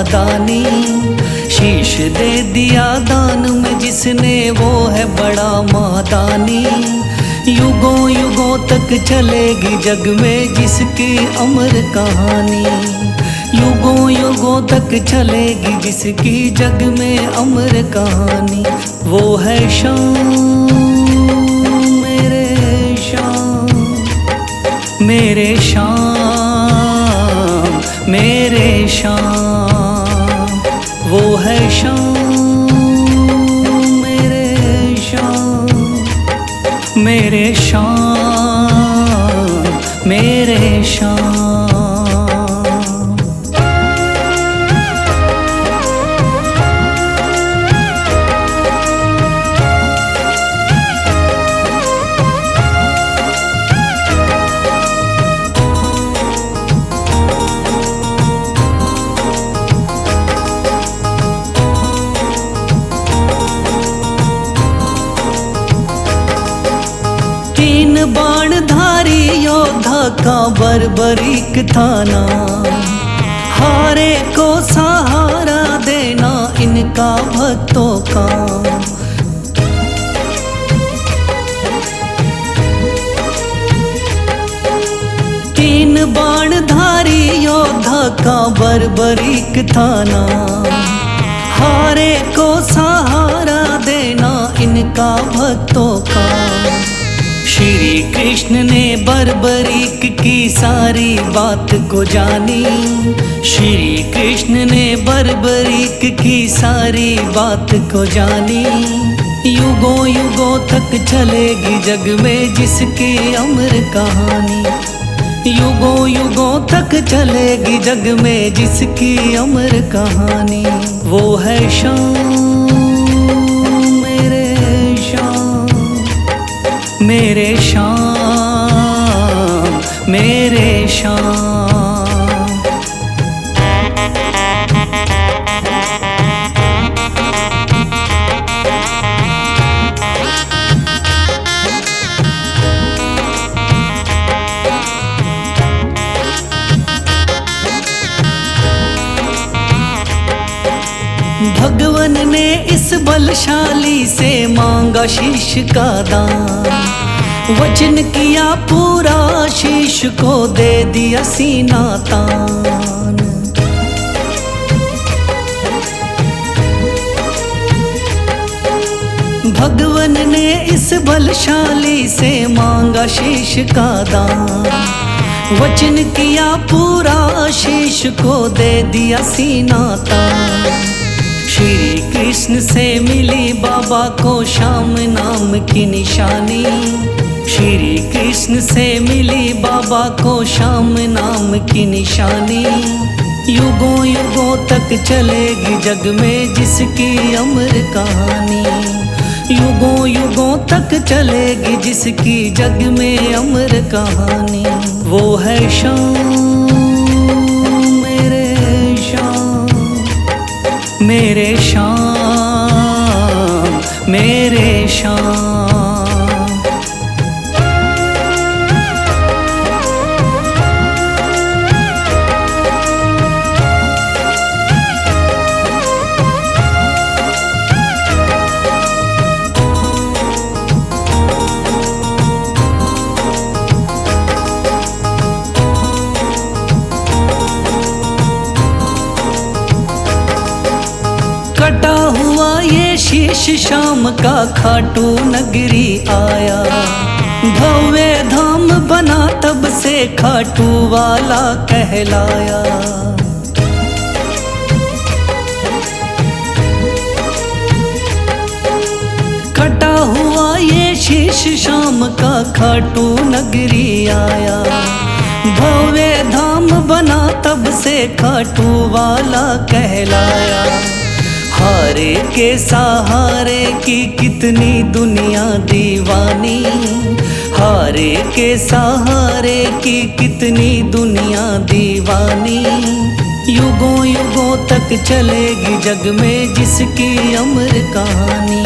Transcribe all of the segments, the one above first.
दानी। शीश दे दिया दान में जिसने वो है बड़ा मादानी। युगों युगों तक चलेगी जग में जिसकी अमर कहानी। युगों युगों तक चलेगी जिसकी जग में अमर कहानी। वो है शाम मेरे शाम मेरे शाम मेरे शाम। वो है शाम मेरे शाम मेरे शाम मेरे शाम। तीन बाणधारी योद्धा का बर्बरीक थाना। हारे को सहारा देना इनका भक्तों का। तीन बाणधारी योद्धा का बर्बरीक थाना। हारे को सहारा देना इनका भक्तों का। श्री कृष्ण ने बर्बरीक की सारी बात को जानी। श्री कृष्ण ने बर्बरीक की सारी बात को जानी। युगों युगों तक चलेगी जग में जिसकी अमर कहानी। युगों युगों तक चलेगी जग में जिसकी अमर कहानी। वो है शाम मेरे शाम मेरे शाम मेरे शाम। भगवान ने इस बलशाली से मांगा शीश का दान। वचन किया पूरा शीश को दे दिया सीना तान। भगवान ने इस बलशाली से मांगा शीश का दान। वचन किया पूरा शीश को दे दिया सीना तान। श्री कृष्ण से मिली बाबा को श्याम नाम की निशानी। श्री कृष्ण से मिली बाबा को श्याम नाम की निशानी। युगों युगों तक चलेगी जग में जिसकी अमर कहानी। युगों युगों तक चलेगी जिसकी जग में अमर कहानी। वो है शाम मेरे शाम मेरे शाम मेरे शाम। कटा हुआ ये शीश शाम का खाटू नगरी आया। भव्य धाम बना तब से खाटू वाला कहलाया। कटा हुआ ये शीश शाम का खाटू नगरी आया। भव्य धाम बना तब से खाटू वाला कहलाया। हारे के सहारे की कितनी दुनिया दीवानी। हारे के सहारे की कितनी दुनिया दीवानी। युगों युगों तक चलेगी जग में जिसकी अमर कहानी।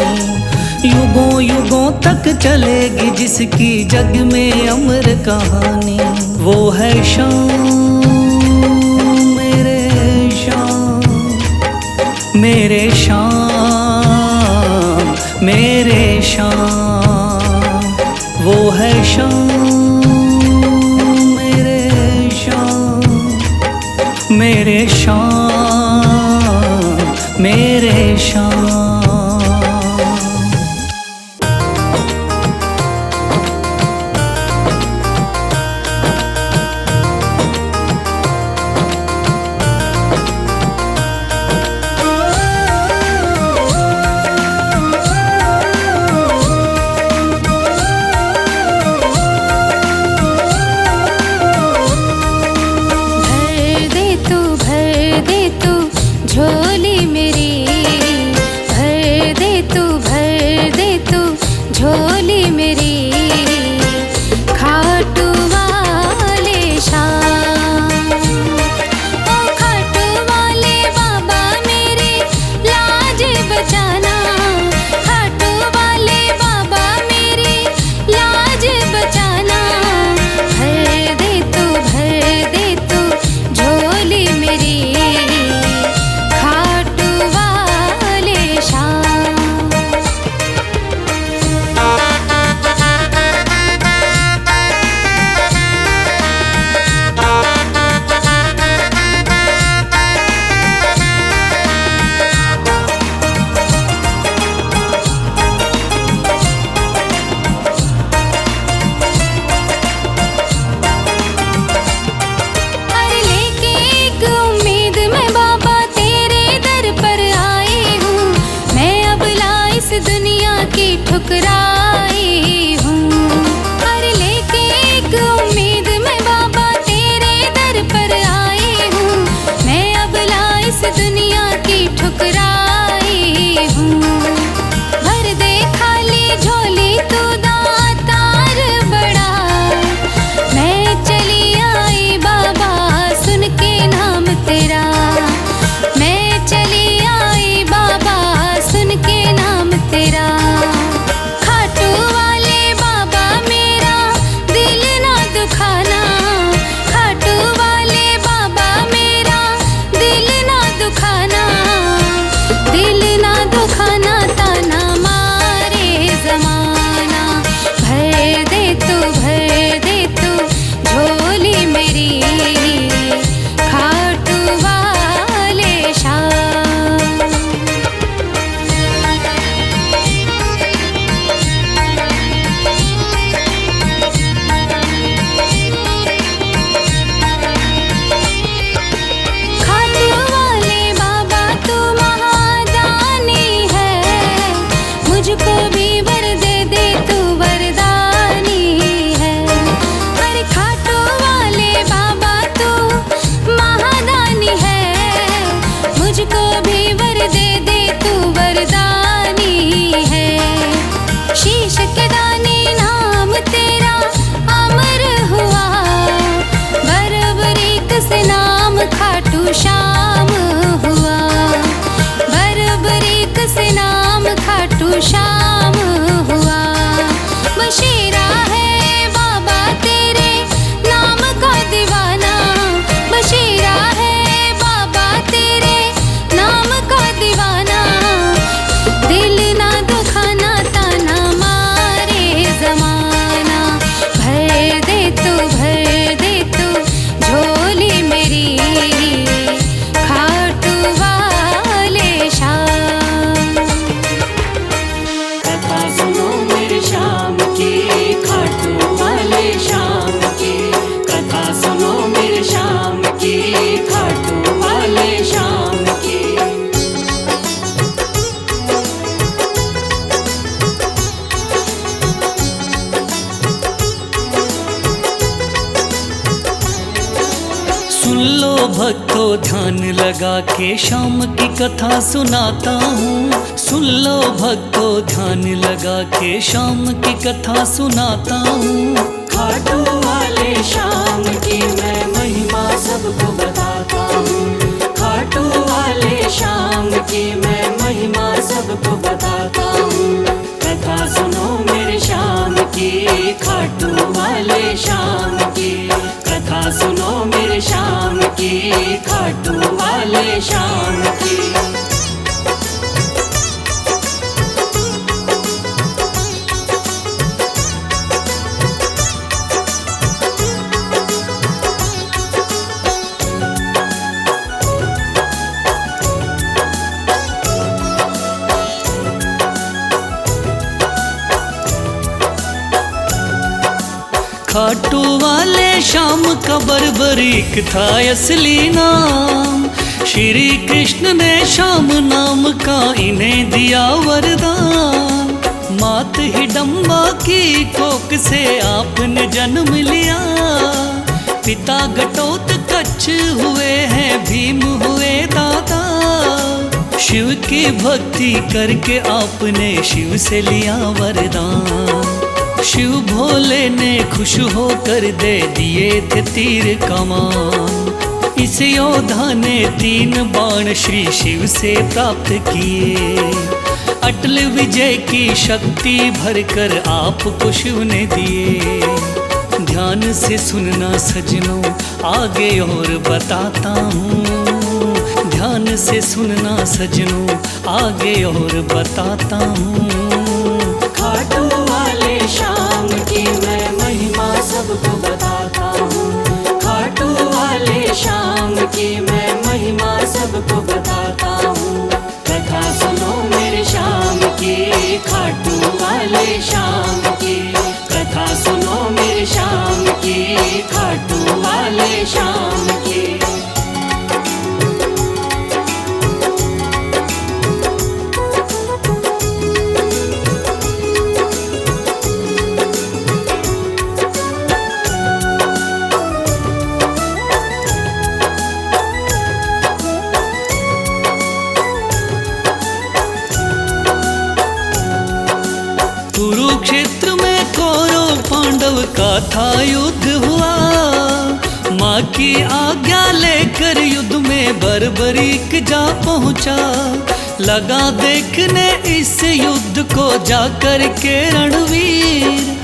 युगों युगों तक चलेगी जिसकी जग में अमर कहानी। वो है शाम मेरे शाम मेरे शाम मेरे शाम, वो है शाम मेरे शाम, मेरे शाम मेरे शाम। झोली मेरी भर दे तू झोली मेरी, खाटू वाले शाम, ओ खाटू वाले बाबा मेरी लाज बचाना, खाटू वाले बाबा मेरी लाज बचाना, भर दे तू झोली मेरी, दुनिया की ठुकराई हूँ, और लेके एक उम्मीद मैं बाबा तेरे दर पर आई हूँ, मैं अब इस दुनिया की ठुकराई हूँ। भर दे खाली झोली तू दातार बड़ा, मैं चली आई बाबा सुन के नाम तेरा, मैं चली आई बाबा सुन के नाम तेरा, खाटू वाले बाबा मेरा दिल ना दुखाना, खाटू वाले बाबा मेरा दिल ना दुखाना, दिल ना दुखाना ताना मारे जमाना, भर दे तू झोली मेरी, खाटू वाले शाम। मुझको भी वर दे तू वरदानी है, अरे खाटू वाले बाबा तू महादानी है, मुझको भी वर दे तू वरदानी है, शीश के दानी नाम तेरा अमर हुआ, बरबरीक से नाम खाटू श्याम हुआ, बरबरीक से नाम खाटू श्याम हुआ, बशीरा है बाबा तेरे नाम का दीवाना, बशीरा है बाबा तेरे नाम का दीवाना, दिल ना दुखाना ताना मारे जमाना, भर दे तू झोली मेरी, खाटू वाले शाम। कथा सुनो मेरे शाम की, खाटू वाले शाम की, कथा सुनो मेरे शाम की, खाटू वाले शाम की। सुन लो भक्तों ध्यान लगा के शाम की कथा सुनाता हूँ, सुन लो भक्तों ध्यान लगा के शाम की कथा सुनाता हूँ। खाटू वाले शाम की मैं महिमा सबको बताता हूँ, खाटू वाले शाम की मैं महिमा सबको बताता हूँ, कथा सुनो मेरे शाम की, खाटू वाले शाम की, कथा सुनो मेरे शाम की, खाटू वाले शाम की। खाटू वाले श्याम का बरबरीक था असली नाम। श्री कृष्ण ने श्याम नाम का इन्हें दिया वरदान। मात हिडम्बा की कोख से आपने जन्म लिया। पिता घटोत्कच हुए हैं, भीम हुए दादा। शिव की भक्ति करके आपने शिव से लिया वरदान। शिव भोले ने खुश होकर दे दिए थे तीर कमान। इस योद्धा ने 3 बाण श्री शिव से प्राप्त किए। अटल विजय की शक्ति भरकर आपको शिव ने दिए। ध्यान से सुनना सजनों, आगे और बताता हूँ। ध्यान से सुनना सजनों, आगे और बताता हूँ। खाटू वाले श्याम की मैं महिमा सबको बताता हूँ। खाटू वाले श्याम की मैं महिमा सबको बताता हूँ। कथा सुनो मेरे श्याम की, खाटू वाले श्याम की। कथा सुनो मेरे श्याम की, खाटू वाले श्याम की। कुरुक्षेत्र में कौरव पांडव का था युद्ध हुआ। माँ की आज्ञा लेकर युद्ध में बरबरीक जा पहुँचा। लगा देखने इस युद्ध को जाकर के रणवीर।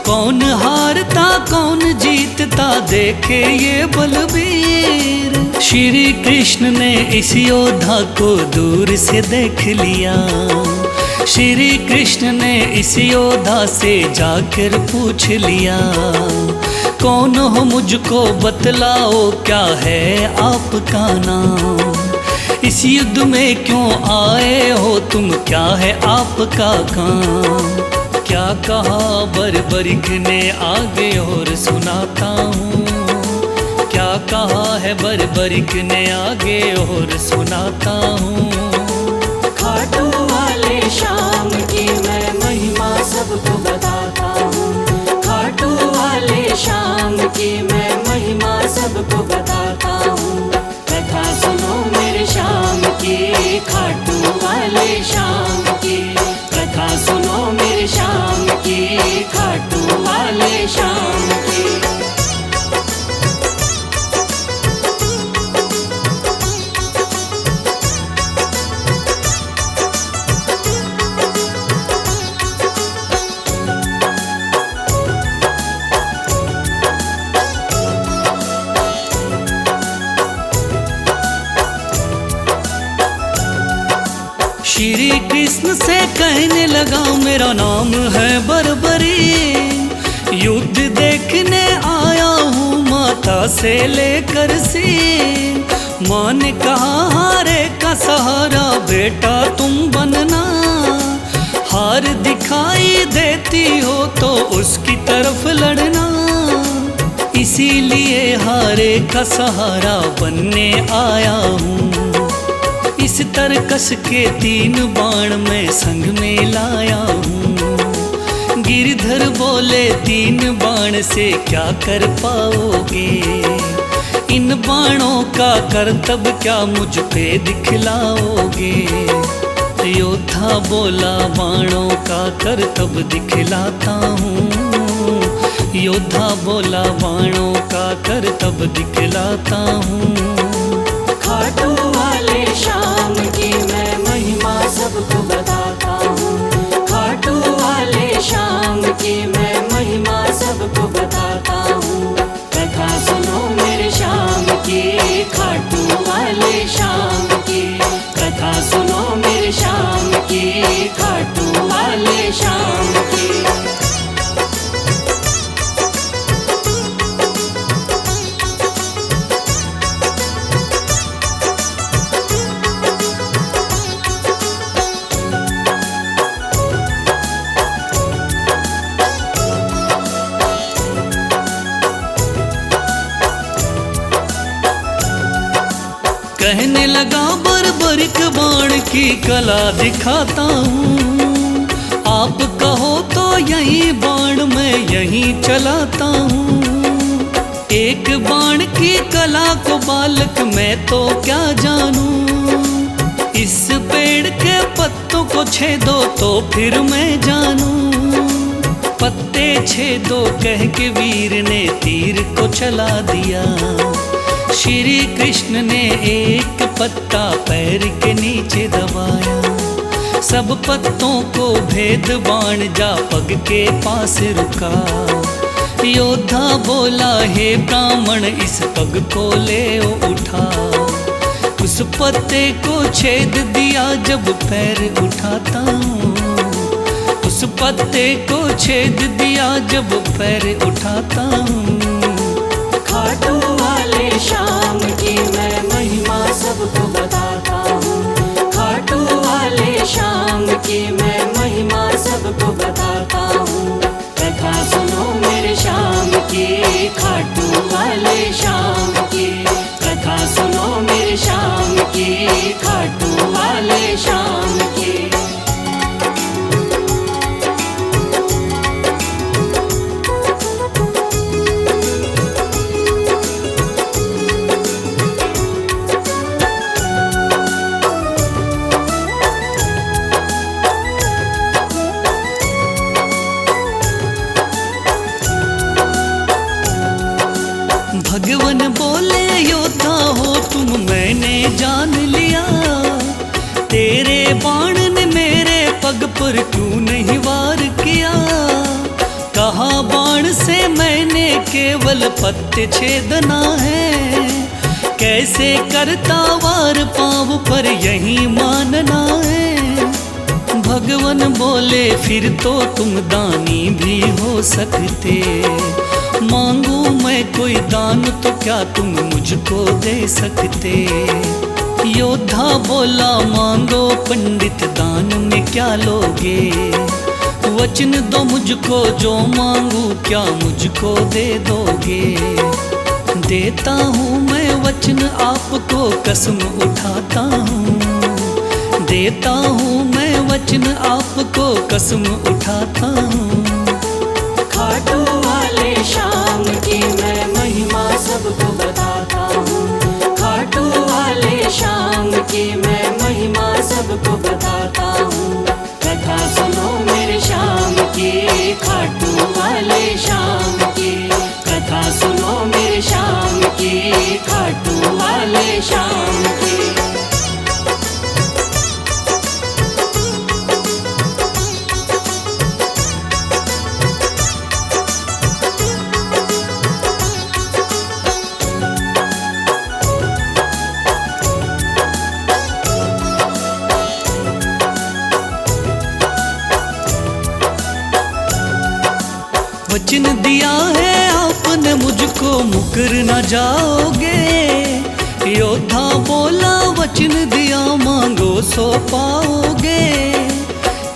कौन हारता कौन जीतता देखे ये बलबीर। श्री कृष्ण ने इस योद्धा को दूर से देख लिया। श्री कृष्ण ने इस योद्धा से जाकर पूछ लिया। कौन हो मुझको बतलाओ, क्या है आपका नाम। इस युद्ध में क्यों आए हो तुम, क्या है आपका काम। क्या कहा बरबरीक ने आगे और सुनाता हूँ। क्या कहा है बरबरीक ने आगे और सुनाता हूँ। खाटू वाले श्याम की मैं महिमा सबको बताता हूँ। खाटू वाले श्याम की मैं महिमा सबको बताता हूँ। कथा सुनो मेरे श्याम की, खाटू वाले श्याम की। कथा सुनो मेरे श्याम की, खाटू वाले श्याम की। श्री कृष्ण से कहने लगा मेरा नाम है बरबरी। युद्ध देखने आया हूँ माता से लेकर सीन। माँ ने कहा हारे का सहारा बेटा तुम बनना। हार दिखाई देती हो तो उसकी तरफ लड़ना। इसीलिए हारे का सहारा बनने आया हूँ। इस तरकस के 3 बाण मैं संग में लाया हूँ। गिरधर बोले 3 बाण से क्या कर पाओगे। इन बाणों का करतब क्या मुझ पे दिखलाओगे। योद्धा बोला बाणों का करतब दिखलाता हूँ। योद्धा बोला बाणों का करतब दिखलाता हूँ। खाटू वाले श्याम की मैं महिमा सबको बताता हूँ। खाटू वाले श्याम की मैं महिमा सबको बताता हूँ। कथा सुनो मेरे श्याम की, खाटू वाले श्याम की। कथा सुनो मेरे श्याम की, खाटू वाले श्याम की। की कला दिखाता हूँ। आप कहो तो यही बाण मैं यहीं चलाता हूँ। एक बाण की कला को बालक मैं तो क्या जानूं। इस पेड़ के पत्तों को छेदो तो फिर मैं जानूं। पत्ते छेदो कह के वीर ने तीर को चला दिया। श्री कृष्ण ने एक पत्ता पैर के नीचे दबाया। सब पत्तों को भेद बाण जा पग के पास रुका। योद्धा बोला हे ब्राह्मण इस पग को ले उठा। उस पत्ते को छेद दिया जब पैर उठाता हूँ। उस पत्ते को छेद दिया जब पैर उठाता हूँ। खाटू वाले श्याम की मैं महिमा सबको बताता हूँ। खाटू वाले श्याम की मैं महिमा सबको बताता हूँ। कथा सुनो मेरे श्याम की, खाटू वाले श्याम की। कथा सुनो मेरे श्याम की, खाटू वाले श्याम की। भगवान बोले योद्धा हो तुम मैंने जान लिया। तेरे बाण ने मेरे पग पर क्यों नहीं वार किया। कहा बाण से मैंने केवल पत्ते छेदना है। कैसे करता वार पाँव पर यही मानना है। भगवान बोले फिर तो तुम दानी भी हो सकते। मांगू मैं कोई दान तो क्या तुम मुझको दे सकते। योद्धा बोला मांगो पंडित दान में क्या लोगे। वचन दो मुझको जो मांगू क्या मुझको दे दोगे। देता हूँ मैं वचन आपको कसम उठाता हूँ। देता हूँ मैं वचन आपको कसम उठाता हूँ। खाटू वाले श्याम की मैं महिमा सबको बताता हूँ। खाटू वाले श्याम की मैं महिमा सबको बताता हूँ। कथा सुनो मेरे श्याम की, खाटू वाले श्याम की। कथा सुनो मेरे श्याम की, खाटू वाले श्याम की। वचन दिया है आपने मुझको मुकर न जाओगे। योद्धा बोला वचन दिया मांगो सो पाओगे।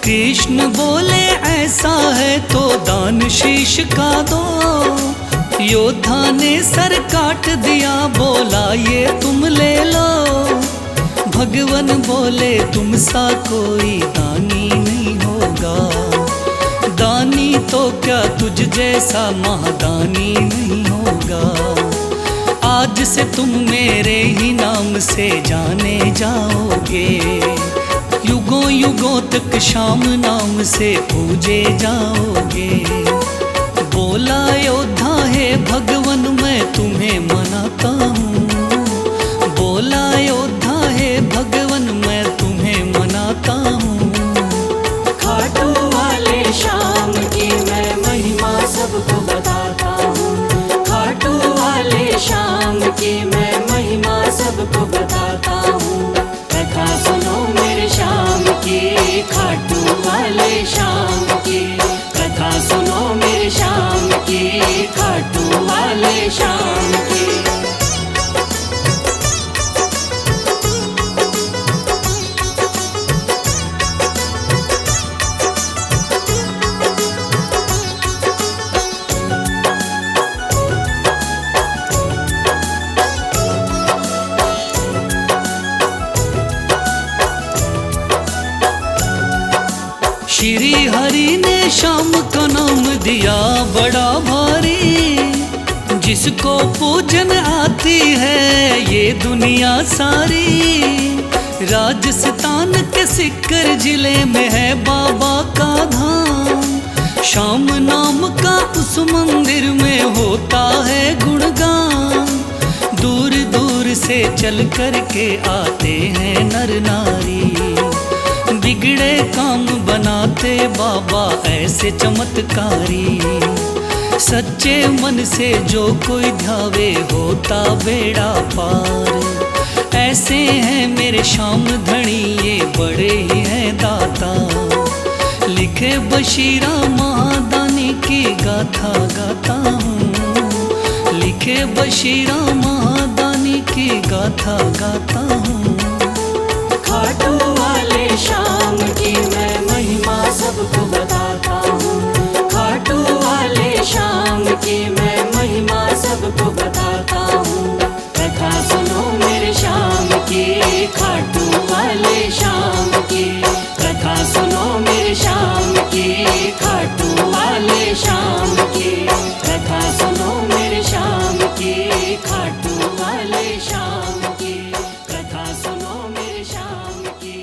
कृष्ण बोले ऐसा है तो दान शीश का दो। योद्धा ने सर काट दिया बोला ये तुम ले लो। भगवान बोले तुम सा कोई दानी नहीं होगा। दानी तो क्या तुझ जैसा महादानी नहीं होगा। आज से तुम मेरे ही नाम से जाने जाओगे। युगों युगों तक श्याम नाम से पूजे जाओगे। बोला योद्धा है भगवान मैं तुम्हें मनाता हूँ। बोला योद्धा है भगवान मैं तुम्हें मनाता हूँ। खाटू वाले श्याम की मैं महिमा सबको बताता हूँ। खाटू वाले श्याम की मैं महिमा सबको बताता हूँ। कथा सुनो मेरे श्याम की, खाटू वाले श्याम की। कथा सुनो मेरे श्याम की, खाटू वाले श्याम की। श्री हरि ने श्याम का नाम दिया बड़ा भारी, जिसको पूजन आती है ये दुनिया सारी। राजस्थान के सिक्कर जिले में है बाबा का धाम, श्याम नाम का उस मंदिर में होता है गुणगान। दूर दूर से चल कर के आते हैं नर नारी, बिगड़े काम बनाते बाबा ऐसे चमत्कारी। सच्चे मन से जो कोई ध्यावे होता बेड़ा पार। ऐसे हैं मेरे श्याम धनी ये बड़े ही हैं दाता, लिखे बशीरा महादानी की गाथा गाता हूँ। लिखे बशीरा महादानी की गाथा गाता हूँ। खाटू वाले श्याम की मैं महिमा सबको बताता हूँ। खाटू वाले श्याम की मैं महिमा सबको बताता हूँ। कथा सुनो मेरे श्याम की, खाटू वाले श्याम की। कथा सुनो मेरे श्याम की, खाटू वाले श्याम की। कथा सुनो मेरे श्याम की, खाटू वाले श्याम की। कथा सुनो मेरे श्याम की।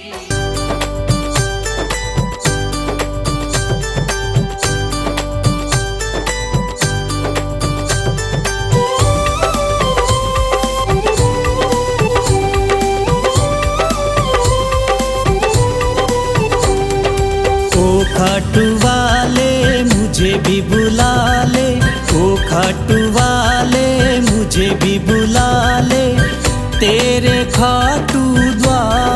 ओ खाटू वाले मुझे भी बुला ले, ओ खाटू वाले मुझे भी बुला ले, तेरे खाटू द्वार।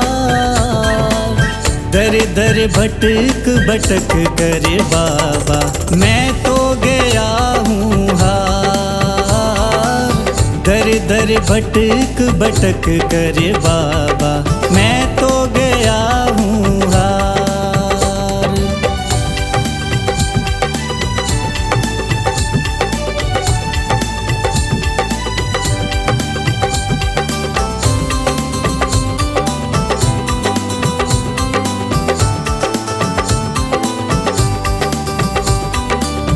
दर दर भटक भटक करे बाबा, मैं तो गया हूँ हार। दर दर भटक भटक करे बाबा, मैं तो गया हूँ हार।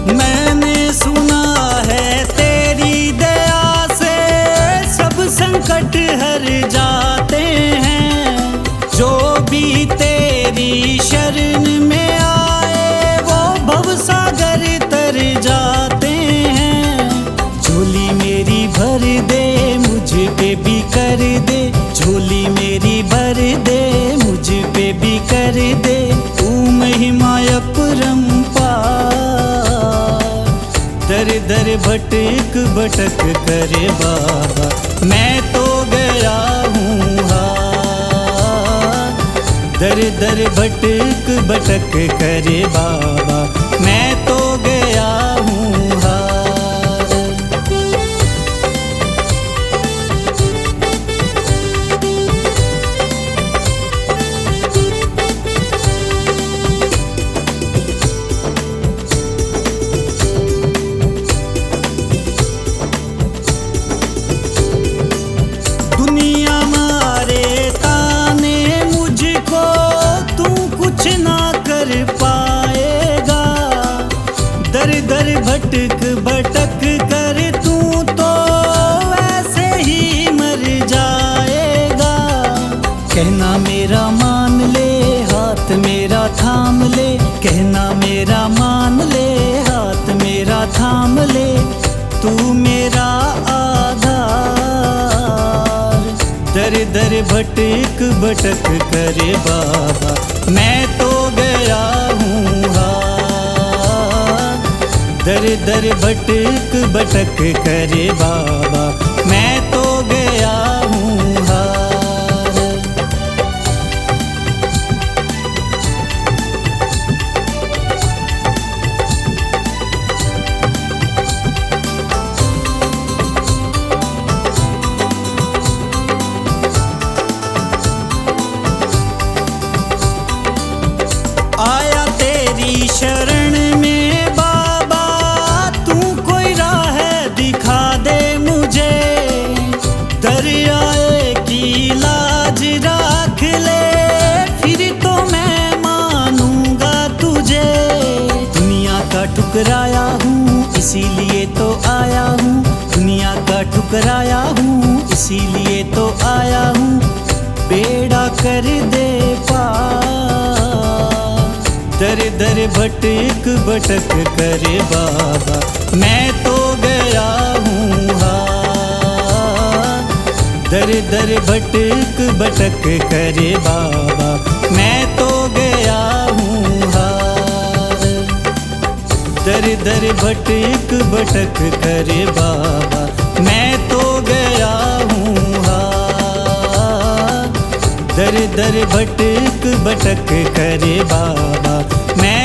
मैंने सुना है तेरी दया से सब संकट हर जाते हैं। जो भी तेरी शरण में आए वो भवसागर तर जाते हैं। झोली मेरी भर दे मुझ पे भी कर दे, झोली मेरी भर दे मुझ पे भी कर दे। तू महिमा अपरंपार। दर दर भटक भटक करे बाबा, मैं तो गया हूँ हार। दर दर भटक भटक करे बाबा, मैं तो गया हूँ हार। दुनिया मारे ताने मुझको, तू कुछ ना कर पाएगा। दर दर भटक भटक कर तू तो ऐसे ही मर जाएगा। कहना मेरा मान ले, हाथ मेरा थाम ले। कहना मेरा मान ले, हाथ मेरा थाम ले। तू मेरा आधार। दर दर भटक भटक करे बाबा, मैं तो गया हूँ हार। दर दर भटक भटक करे बाबा, मैं तो गया हूँ हार। आया तेरी शरण में बाबा, तू कोई राह दिखा दे मुझे। दरियाए की लाज राख ले, फिर तो मैं मानूंगा तुझे। ठुकराया हूँ इसीलिए तो आया हूँ, दुनिया का ठुकराया हूँ इसीलिए तो आया हूँ, बेड़ा कर दे पार। दर दर भटक भटक करे बाबा, मैं तो गया हूँ हार। दर दर भटक भटक करे बाबा, मैं तो गया हूँ हार। दर दर भटक भटक करे बाबा, मैं तो गया हूँ हार। दर दर भटक भटक करे बाबा, मैं